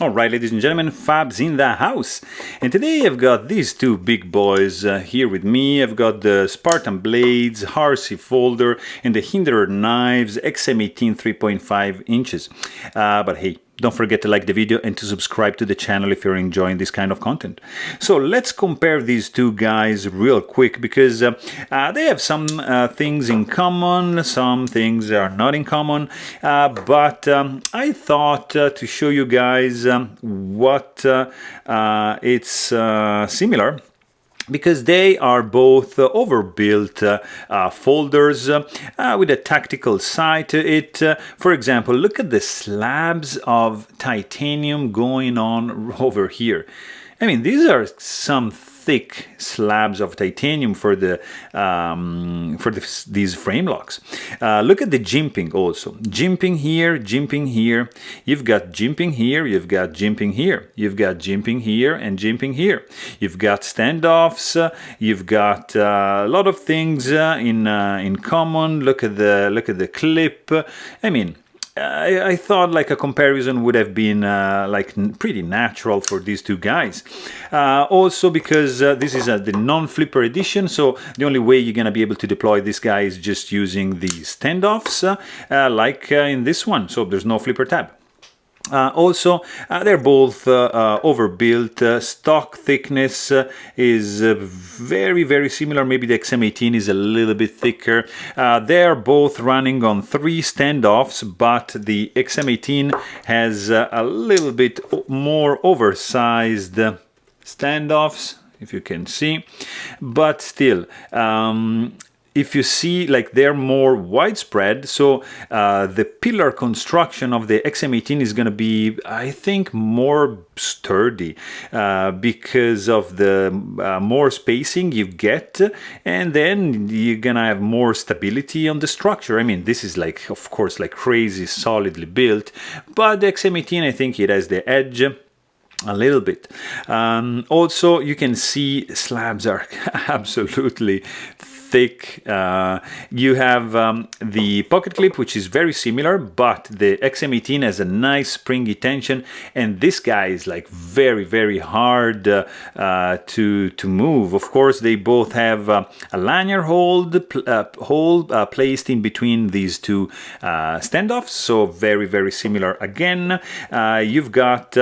Alright, ladies and gentlemen, Fabs in the house. And today I've got these two big boys here with me. I've got the Spartan Blades, Harsey folder, and the Hinderer Knives XM-18 3.5 inches. But hey, don't forget to like the video and to subscribe to the channel if you're enjoying this kind of content. So let's compare these two guys real quick because they have some things in common, some things are not in common, but I thought to show you guys what it's similar, because they are both overbuilt folders with a tactical side to it. For example, look at the slabs of titanium going on over here. I mean, these are some thick slabs of titanium for these frame locks. Look at the jimping also. Jimping here, jimping here. You've got jimping here, you've got jimping here. You've got jimping here and jimping here. You've got standoffs. You've got a lot of things in common. Look at the clip. I mean, I thought like a comparison would have been like pretty natural for these two guys. Also because this is the non-flipper edition, so the only way you're gonna be able to deploy this guy is just using the standoffs like in this one, so there's no flipper tab. Also, they're both overbuilt. Stock thickness is very similar. Maybe the XM-18 is a little bit thicker. They're both running on 3 standoffs, but the XM-18 has a little bit more oversized standoffs, if you can see, but still if you see, like, they're more widespread, so the pillar construction of the XM-18 is going to be, I think, more sturdy because of the more spacing you get, and then you're going to have more stability on the structure. I mean, this is like, of course, like crazy solidly built, but the XM-18, I think it has the edge a little bit. Also, you can see slabs are absolutely thick. You have the pocket clip, which is very similar, but the XM-18 has a nice springy tension, and this guy is like very hard to move. Of course, they both have a lanyard hole placed in between these two standoffs, so very similar again. You've got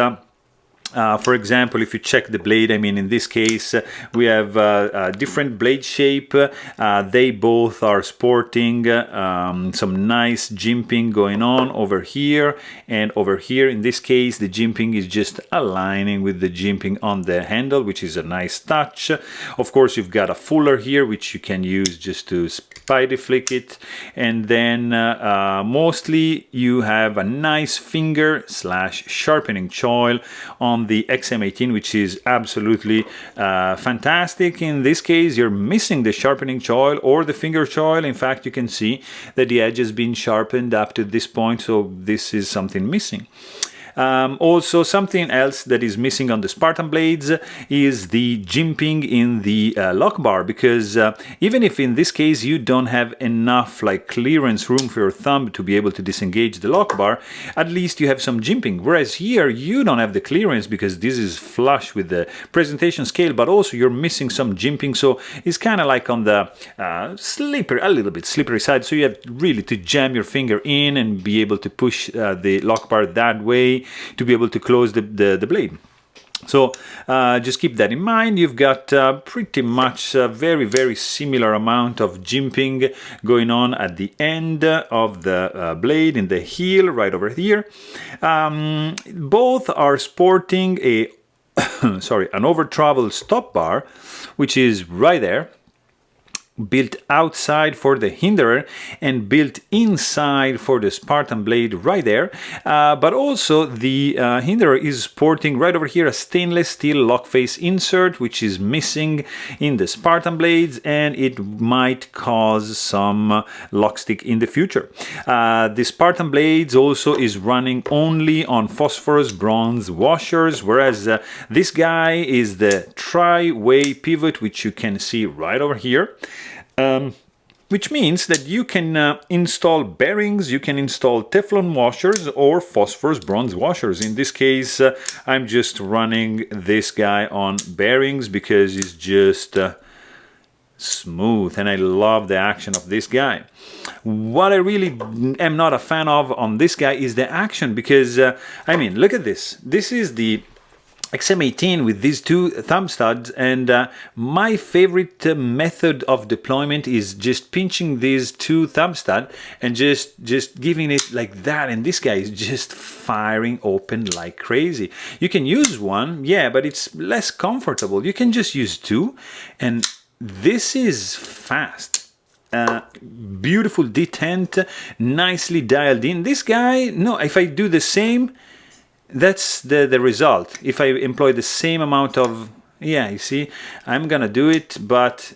for example, if you check the blade, I mean, in this case, we have a different blade shape. They both are sporting some nice jimping going on over here and over here. In this case, the jimping is just aligning with the jimping on the handle, which is a nice touch. Of course, you've got a fuller here, which you can use just to spidey flick it. And then mostly you have a nice finger / sharpening choil on the XM-18, which is absolutely fantastic. In this case, you're missing the sharpening choil or the finger choil. In fact, you can see that the edge has been sharpened up to this point, so this is something missing. Also, something else that is missing on the Spartan blades is the jimping in the lock bar, because even if in this case you don't have enough like clearance room for your thumb to be able to disengage the lock bar, at least you have some jimping, whereas here you don't have the clearance because this is flush with the presentation scale, but also you're missing some jimping, so it's kind of like on the a little bit slippery side, so you have really to jam your finger in and be able to push the lock bar that way to be able to close the blade. So just keep that in mind. You've got pretty much a very similar amount of jimping going on at the end of the blade, in the heel right over here. Both are sporting a an over-travel stop bar, which is right there, built outside for the Hinderer and built inside for the Spartan blade right there. But also the Hinderer is sporting right over here a stainless steel lock face insert, which is missing in the Spartan blades, and it might cause some lock stick in the future. The Spartan blades also is running only on phosphorus bronze washers, whereas this guy is the tri-way pivot, which you can see right over here. which means that you can install bearings, you can install Teflon washers or phosphorus bronze washers. In this case, I'm just running this guy on bearings because it's just smooth, and I love the action of this guy. What I really am not a fan of on this guy is the action, because I mean, look at this. This is the XM-18 with these two thumb studs, and my favorite method of deployment is just pinching these two thumb stud and just giving it like that, and this guy is just firing open like crazy. You can use one, yeah, but it's less comfortable. You can just use two, and this is fast. Beautiful detent, nicely dialed in. This guy, no, if I do the same, that's the result. If I employ the same amount of, yeah, you see, I'm gonna do it, but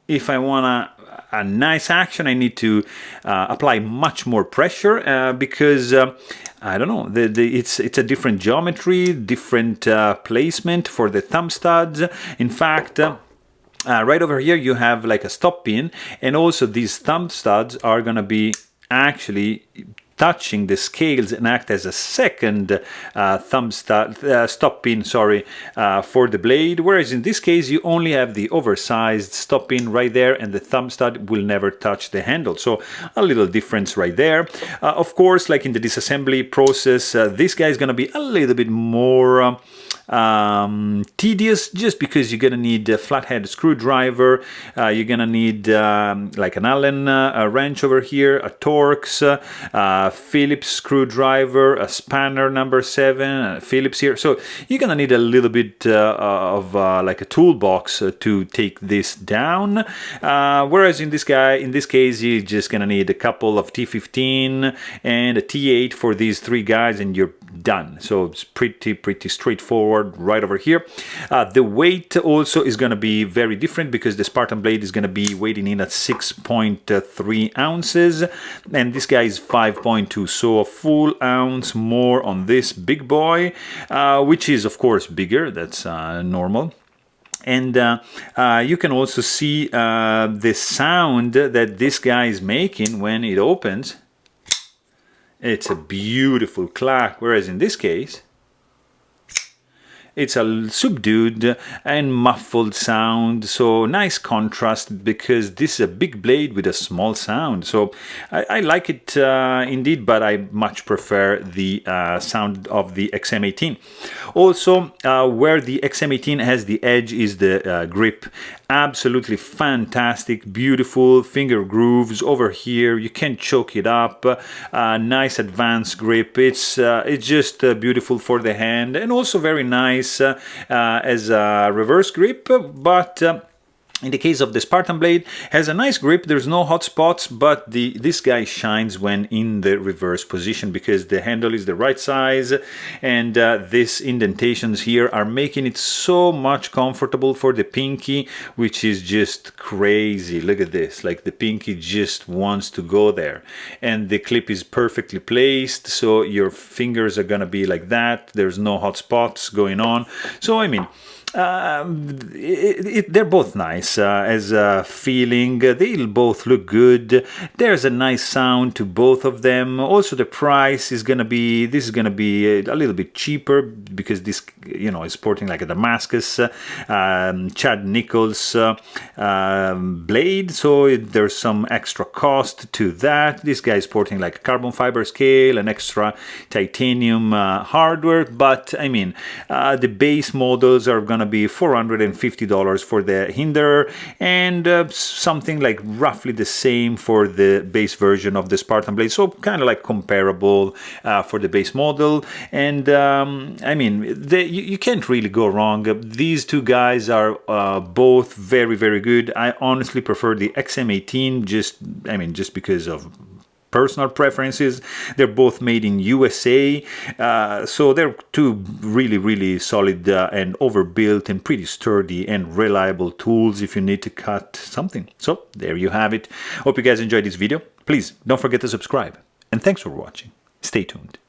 if I want a nice action, I need to apply much more pressure because I don't know, it's a different geometry, different placement for the thumb studs. In fact, right over here you have like a stop pin, and also these thumb studs are gonna be actually touching the scales and act as a second stop pin, sorry, for the blade, whereas in this case you only have the oversized stop pin right there, and the thumb stud will never touch the handle. So a little difference right there. Of course, like in the disassembly process, this guy is going to be a little bit more tedious, just because you're gonna need a flathead screwdriver, you're gonna need like an Allen wrench over here, a Torx, Phillips screwdriver, a spanner number 7, Phillips here. So you're gonna need a little bit of like a toolbox to take this down. Whereas in this case, you're just gonna need a couple of T15 and a T8 for these three guys, and you're done. So it's pretty straightforward right over here. The weight also is going to be very different, because the Spartan blade is going to be weighing in at 6.3 ounces, and this guy is 5.2, so a full ounce more on this big boy, which is of course bigger. That's normal. And you can also see the sound that this guy is making when it opens. It's a beautiful clack, whereas in this case, it's a subdued and muffled sound, so nice contrast, because this is a big blade with a small sound. So I like it indeed, but I much prefer the sound of the XM-18. Also, where the XM-18 has the edge is the grip. Absolutely fantastic, beautiful finger grooves over here. You can choke it up. Nice advanced grip. It's just beautiful for the hand, and also very nice as a reverse grip. But in the case of the Spartan blade, has a nice grip. There's no hot spots, but this guy shines when in the reverse position, because the handle is the right size, and these indentations here are making it so much comfortable for the pinky, which is just crazy. Look at this, like the pinky just wants to go there, and the clip is perfectly placed, so your fingers are gonna be like that. There's no hot spots going on. So I mean, they're both nice as a feeling. They'll both look good. There's a nice sound to both of them. Also, the price is gonna be, this is gonna be a little bit cheaper, because this, you know, is sporting like a Damascus Chad Nichols blade, so there's some extra cost to that. This guy is sporting like a carbon fiber scale, an extra titanium hardware, but I mean, the base models are gonna be $450 for the Hinderer, and something like roughly the same for the base version of the Spartan blade, so kind of like comparable for the base model. And I mean, you can't really go wrong. These two guys are both very good. I honestly prefer the XM-18, just because of personal preferences. They're both made in USA, so they're two really solid and overbuilt and pretty sturdy and reliable tools if you need to cut something. So there you have it. Hope you guys enjoyed this video. Please don't forget to subscribe, and thanks for watching. Stay tuned.